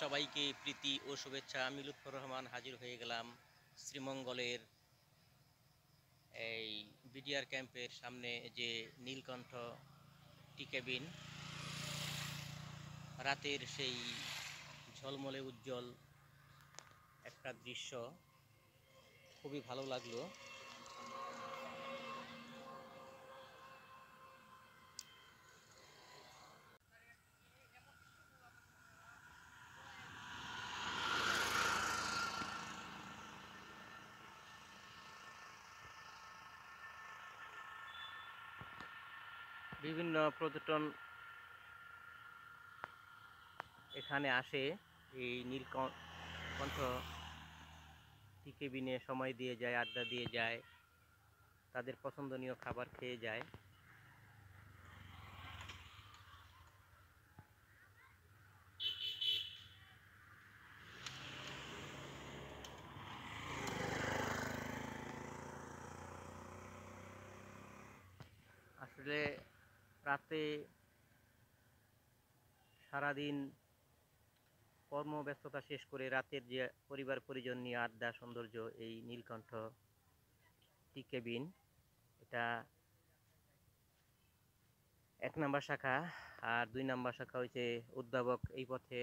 সবাইকে প্রীতি ও শুভেচ্ছা। আমি লুৎফর রহমান হাজির হয়ে গেলাম শ্রীমঙ্গলের এই বিডিআর ক্যাম্পের সামনে যে নীলকণ্ঠ টি কেবিন, রাতের সেই ঝলমলে উজ্জ্বল একটা দৃশ্য খুবই ভালো লাগলো। বিভিন্ন পর্যটন এখানে আসে এই নীলকণ্ঠ টি কেবিনে সময় দিয়ে যায়, আড্ডা দিয়ে যায়, তাদের পছন্দনীয় খাবার খেয়ে যায়। আসলে রাতে সারাদিন কর্মব্যস্ততা শেষ করে রাতের যে পরিবার পরিজন নিয়ে আড্ডা সৌন্দর্য, এই নীলকণ্ঠ টি কেবিন, এটা ১ নাম্বার শাখা। আর ২ নাম্বার শাখা হচ্ছে উদ্ভাবক এই পথে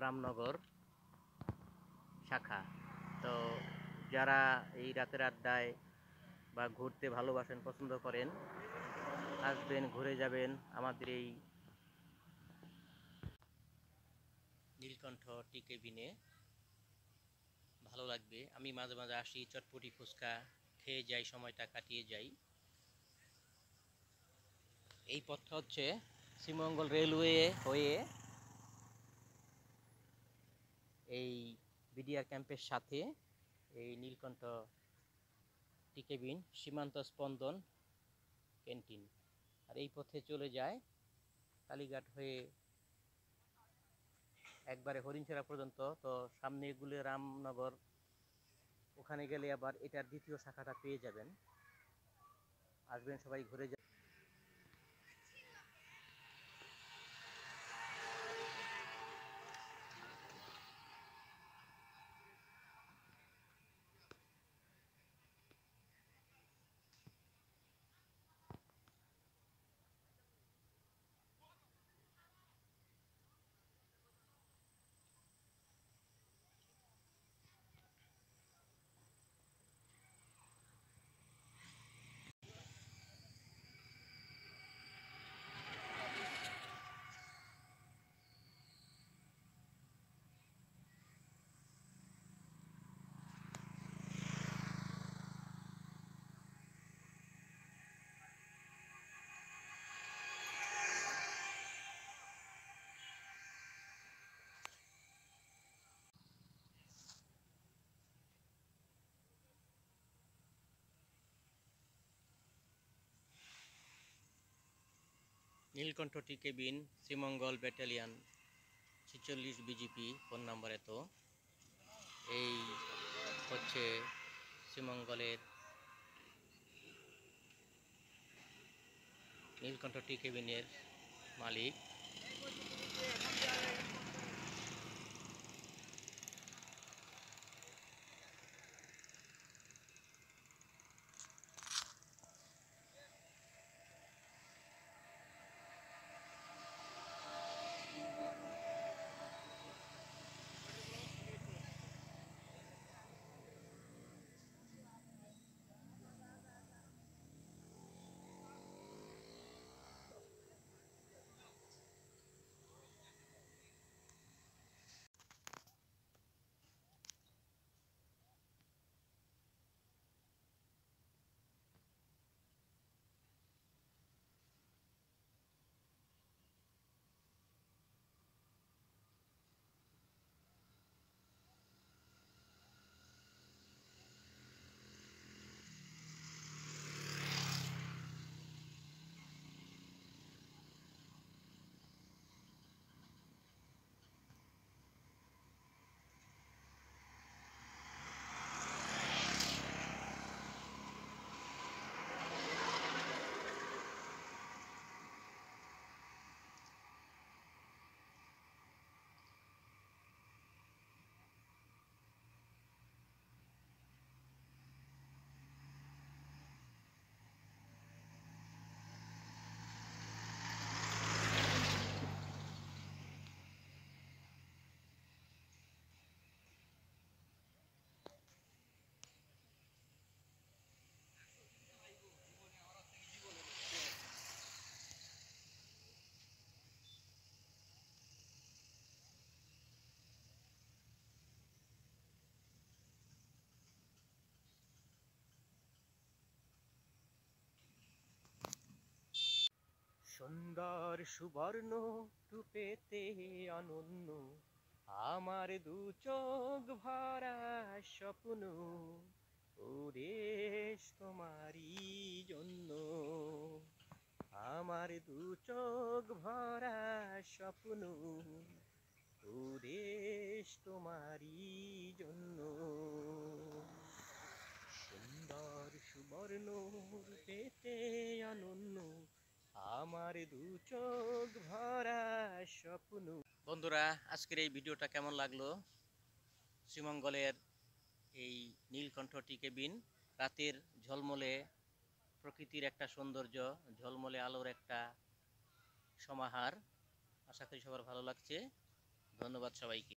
রামনগর শাখা। তো যারা এই রাতের আড্ডায় বা ঘুরতে ভালোবাসেন, পছন্দ করেন, আসবেন, ঘুরে যাবেন আমাদের এই নীলকণ্ঠ টি কেবিনে। ভালো লাগবে। আমি মাঝে মাঝে আসি, চটপটি ফুচকা খেয়ে যাই, সময়টা কাটিয়ে যাই। এই পথটা হচ্ছে শ্রীমঙ্গল রেলওয়ে হয়ে এই বিডিআর ক্যাম্পের সাথে এই নীলকণ্ঠ টি কেবিন, সীমান্ত স্পন্দন ক্যান্টিন, আর এই পথে চলে যায় কালীঘাট হয়ে একবারে হরিণছড়া পর্যন্ত। তো সামনে এগুলো রামনগর, ওখানে গেলে আবার এটার দ্বিতীয় শাখাটা পেয়ে যাবেন। আসবেন সবাই, ঘুরে যাবেন। Nilkantha tea cabin, Sreemangal battalion ৪৬ BGP, phone number এত। এই হচ্ছে শ্রীমঙ্গলের নীলকণ্ঠ টি কেবিনের মালিক। সুন্দর সুবর্ণ রূপেতে অনন্য, আমার দু চোখ ভরা স্বপ্ন, ওদেশ তোমারই জন্য। আমার দু চোখ ভরা স্বপ্ন, ওদেশ তোমারই জন্য। সুন্দর সুবর্ণ রূপেতে অনন্য, আমার দু চোখ ভরা স্বপ্ন। বন্ধুরা, আজকের এই ভিডিওটা কেমন লাগলো? শ্রীমঙ্গলের এই নীলকণ্ঠ টি কেবিন, রাতের ঝলমলে প্রকৃতির একটা সৌন্দর্য, ঝলমলে আলোর একটা সমাহার। আশা করি সবার ভালো লাগছে। ধন্যবাদ সবাইকে।